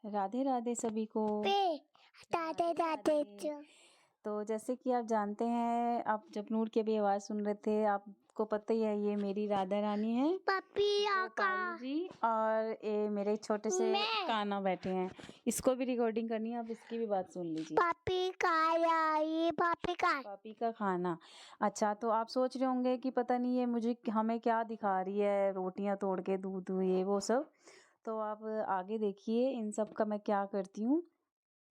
राधे राधे सभी को। दादे दादे जो तो जैसे कि आप जानते हैं, आप जब नूर की अभी आवाज़ सुन रहे थे, आपको पता ही है ये मेरी राधा रानी है, पपी वो पालू जी, और ये मेरे छोटे से काना बैठे हैं। इसको भी रिकॉर्डिंग करनी है, आप इसकी भी बात सुन लीजिए। पपी का ये पापी का खाना। अच्छा, तो आप सोच रहे होंगे कि पता नहीं ये मुझे हमें क्या दिखा रही है, रोटियां तोड़ के दूध ये वो सब। तो आप आगे देखिए इन सब का मैं क्या करती हूँ।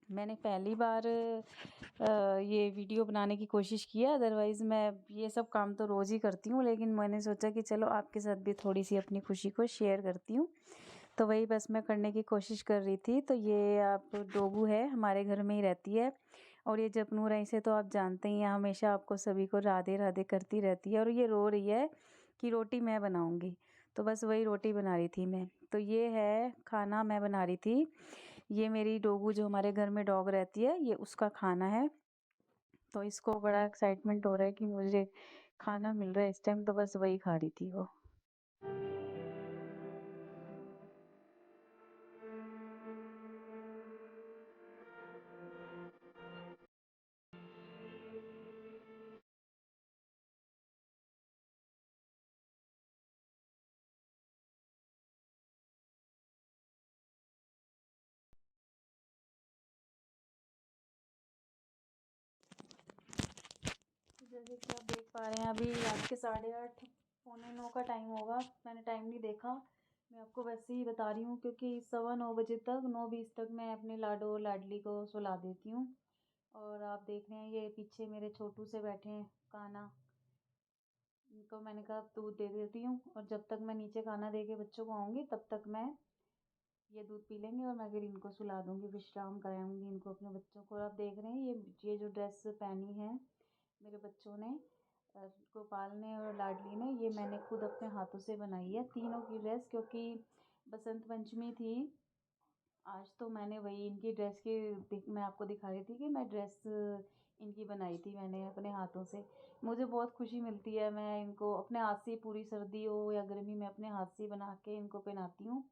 मैंने पहली बार ये वीडियो बनाने की कोशिश की है, अदरवाइज़ मैं ये सब काम तो रोज़ ही करती हूँ, लेकिन मैंने सोचा कि चलो आपके साथ भी थोड़ी सी अपनी खुशी को शेयर करती हूँ। तो वही बस मैं करने की कोशिश कर रही थी। तो ये आप डोगू है, हमारे घर में ही रहती है, और ये जपनूर है, इसे तो आप जानते ही हैं, हमेशा आपको सभी को राधे राधे करती रहती है। और ये रो रही है कि रोटी मैं बनाऊँगी, तो बस वही रोटी बना रही थी मैं। तो ये है खाना मैं बना रही थी। ये मेरी डोगू जो हमारे घर में डॉग रहती है, ये उसका खाना है। तो इसको बड़ा एक्साइटमेंट हो रहा है कि मुझे खाना मिल रहा है इस टाइम, तो बस वही खा रही थी वो। जैसे कि आप देख पा रहे हैं, अभी रात के 8:30 पौने 9 का टाइम होगा। मैंने टाइम नहीं देखा, मैं आपको वैसे ही बता रही हूँ, क्योंकि 9:15 बजे तक 9:20 तक मैं अपने लाडो लाडली को सुला देती हूँ। और आप देख रहे हैं ये पीछे मेरे छोटू से बैठे हैं काना, इनको मैंने कहा दूध दे देती हूँ, और जब तक मैं नीचे खाना दे के बच्चों को आऊँगी तब तक मैं ये दूध पी लेंगे, और मैं फिर इनको सुला दूँगी, विश्राम कराऊँगी इनको, अपने बच्चों को। और आप देख रहे हैं ये जो ड्रेस पहनी है मेरे बच्चों ने, गोपाल ने और लाडली ने, ये मैंने खुद अपने हाथों से बनाई है तीनों की ड्रेस, क्योंकि बसंत पंचमी थी आज। तो मैंने वही इनकी ड्रेस की मैं आपको दिखा रही थी कि मैं ड्रेस इनकी बनाई थी मैंने अपने हाथों से। मुझे बहुत खुशी मिलती है, मैं इनको अपने हाथ से, पूरी सर्दी हो या गर्मी में, अपने हाथ से बना के इनको पहनाती हूँ।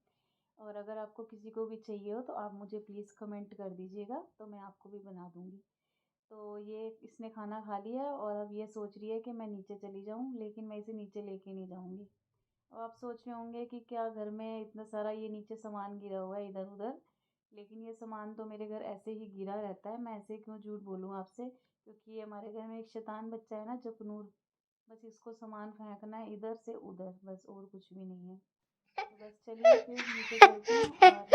और अगर आपको किसी को भी चाहिए हो तो आप मुझे प्लीज़ कमेंट कर दीजिएगा, तो मैं आपको भी बना दूँगी। तो ये इसने खाना खा लिया, और अब ये सोच रही है कि मैं नीचे चली जाऊँ, लेकिन मैं इसे नीचे लेके नहीं जाऊँगी। और आप सोच रहे होंगे कि क्या घर में इतना सारा ये नीचे सामान गिरा हुआ है इधर उधर, लेकिन ये सामान तो मेरे घर ऐसे ही गिरा रहता है, मैं ऐसे क्यों झूठ बोलूँ आपसे, क्योंकि ये हमारे घर में एक शैतान बच्चा है ना जपनूर, बस इसको सामान फेंकना है इधर से उधर, बस और कुछ भी नहीं है। तो बस चलिए फिर नीचे चलते हैं। और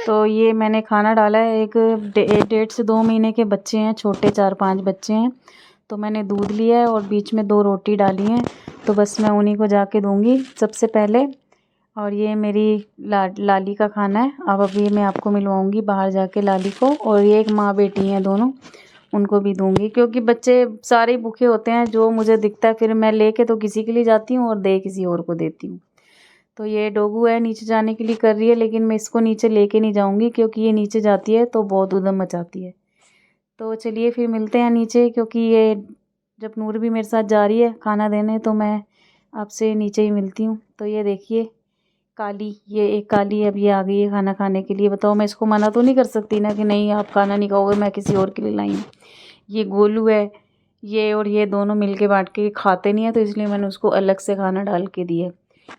तो ये मैंने खाना डाला है, एक 1.5 से 2 महीने के बच्चे हैं, छोटे 4-5 बच्चे हैं। तो मैंने दूध लिया है और बीच में 2 रोटी डाली हैं, तो बस मैं उन्हीं को जाके दूंगी सबसे पहले। और ये मेरी लाली का खाना है। अब अभी मैं आपको मिलवाऊंगी बाहर जाके लाली को, और ये एक माँ बेटी हैं दोनों, उनको भी दूंगी, क्योंकि बच्चे सारे भूखे होते हैं, जो मुझे दिखता है फिर मैं लेके तो किसी के लिए जाती हूँ और दे किसी और को देती हूँ। तो ये डोगू है, नीचे जाने के लिए कर रही है, लेकिन मैं इसको नीचे लेके नहीं जाऊंगी, क्योंकि ये नीचे जाती है तो बहुत उधम मचाती है। तो चलिए फिर मिलते हैं नीचे, क्योंकि ये जब नूर भी मेरे साथ जा रही है खाना देने, तो मैं आपसे नीचे ही मिलती हूँ। तो ये देखिए काली, ये एक काली अब ये आ गई है खाना खाने के लिए। बताओ, मैं इसको मना तो नहीं कर सकती ना कि नहीं आप खाना नहीं खाओगे, मैं किसी और के लिए लाई हूँ। ये गोलू है, ये और ये दोनों मिल के बांट के खाते नहीं है, तो इसलिए मैंने उसको अलग से खाना डाल के दिया।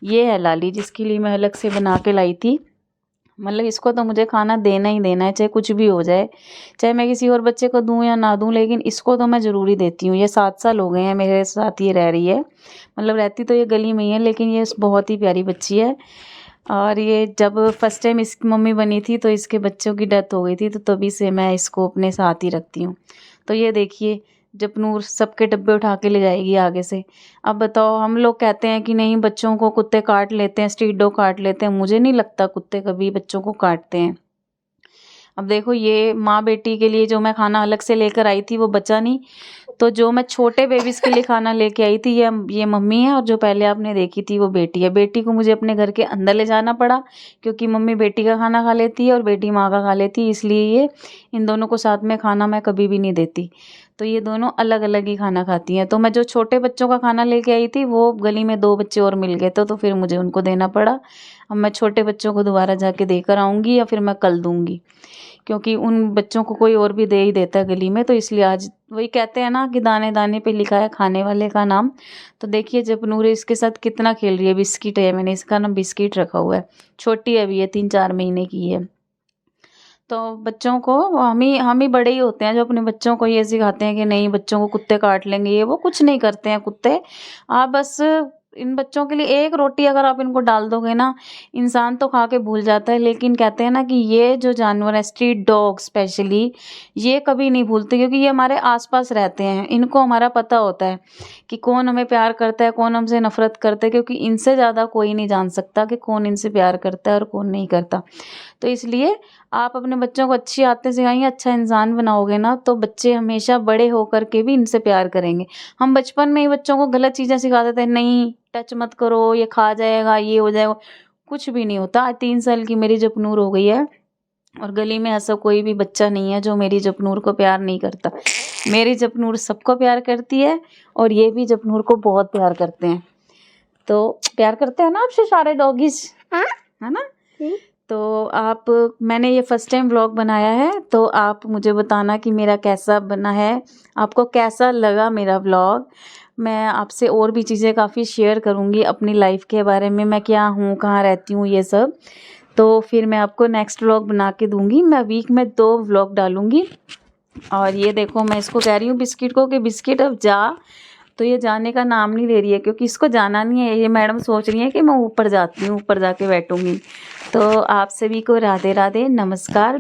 ये है लाली, जिसके लिए मैं अलग से बना के लाई थी। मतलब इसको तो मुझे खाना देना ही देना है, चाहे कुछ भी हो जाए, चाहे मैं किसी और बच्चे को दूं या ना दूं, लेकिन इसको तो मैं ज़रूरी देती हूँ। ये 7 साल हो गए हैं मेरे साथ ये रह रही है, मतलब रहती तो ये गली में ही है, लेकिन ये बहुत ही प्यारी बच्ची है। और ये जब फर्स्ट टाइम इसकी मम्मी बनी थी तो इसके बच्चों की डेथ हो गई थी, तो तभी से मैं इसको अपने साथ ही रखती हूँ। तो ये देखिए जपनूर सबके डब्बे उठा के ले जाएगी आगे से। अब बताओ, हम लोग कहते हैं कि नहीं बच्चों को कुत्ते काट लेते हैं, स्ट्रीट डॉग काट लेते हैं, मुझे नहीं लगता कुत्ते कभी बच्चों को काटते हैं। अब देखो ये माँ बेटी के लिए जो मैं खाना अलग से लेकर आई थी वो बचा नहीं, तो जो मैं छोटे बेबीज के लिए खाना लेके आई थी, ये मम्मी है, और जो पहले आपने देखी थी वो बेटी है। बेटी को मुझे अपने घर के अंदर ले जाना पड़ा, क्योंकि मम्मी बेटी का खाना खा लेती है और बेटी माँ का खा लेती है, इसलिए ये इन दोनों को साथ में खाना मैं कभी भी नहीं देती। तो ये दोनों अलग अलग ही खाना खाती हैं। तो मैं जो छोटे बच्चों का खाना लेके आई थी वो गली में 2 बच्चे और मिल गए तो फिर मुझे उनको देना पड़ा। अब मैं छोटे बच्चों को दोबारा जाके देकर आऊँगी या फिर मैं कल दूँगी, क्योंकि उन बच्चों को कोई और भी दे ही देता है गली में। तो इसलिए आज वही कहते हैं ना कि दाने दाने पे लिखा है खाने वाले का नाम। तो देखिए जपनूर इसके साथ कितना खेल रही है। बिस्किट है, मैंने इसका नाम बिस्किट रखा हुआ है। छोटी है अभी, ये 3-4 महीने की है। तो बच्चों को हम ही बड़े ही होते हैं जो अपने बच्चों को ये सिखाते हैं कि नहीं बच्चों को कुत्ते काट लेंगे, ये वो कुछ नहीं करते हैं कुत्ते। आप बस इन बच्चों के लिए एक रोटी अगर आप इनको डाल दोगे ना, इंसान तो खा के भूल जाता है, लेकिन कहते हैं ना कि ये जो जानवर है स्ट्रीट डॉग स्पेशली, ये कभी नहीं भूलते, क्योंकि ये हमारे आसपास रहते हैं। इनको हमारा पता होता है कि कौन हमें प्यार करता है, कौन हमसे नफरत करता है, क्योंकि इनसे ज़्यादा कोई नहीं जान सकता कि कौन इनसे प्यार करता है और कौन नहीं करता। तो इसलिए आप अपने बच्चों को अच्छी आदतें सिखाएंगे, अच्छा इंसान बनाओगे ना, तो बच्चे हमेशा बड़े होकर के भी इनसे प्यार करेंगे। हम बचपन में ही बच्चों को गलत चीज़ें सिखा देते हैं, नहीं टच मत करो, ये खा जाएगा, ये हो जाएगा। कुछ भी नहीं होता। आज 3 साल की मेरी जपनूर हो गई है और गली में ऐसा कोई भी बच्चा नहीं है जो मेरी जपनूर को प्यार नहीं करता। मेरी जपनूर सबको प्यार करती है और ये भी जपनूर को बहुत प्यार करते हैं। तो प्यार करते हैं ना आपसे सारे डॉगीज, है ना? तो मैंने ये फर्स्ट टाइम व्लॉग बनाया है, तो आप मुझे बताना कि मेरा कैसा बना है, आपको कैसा लगा मेरा व्लॉग। मैं आपसे और भी चीज़ें काफ़ी शेयर करूँगी अपनी लाइफ के बारे में, मैं क्या हूँ, कहाँ रहती हूँ, ये सब। तो फिर मैं आपको नेक्स्ट व्लॉग बना के दूँगी। मैं वीक में 2 व्लॉग डालूँगी। और ये देखो मैं इसको कह रही हूँ बिस्किट को कि बिस्किट अब जा, तो ये जाने का नाम नहीं ले रही है, क्योंकि इसको जाना नहीं है। ये मैडम सोच रही है कि मैं ऊपर जाती हूँ, ऊपर जाके बैठूँगी। तो आप सभी को राधे राधे, नमस्कार।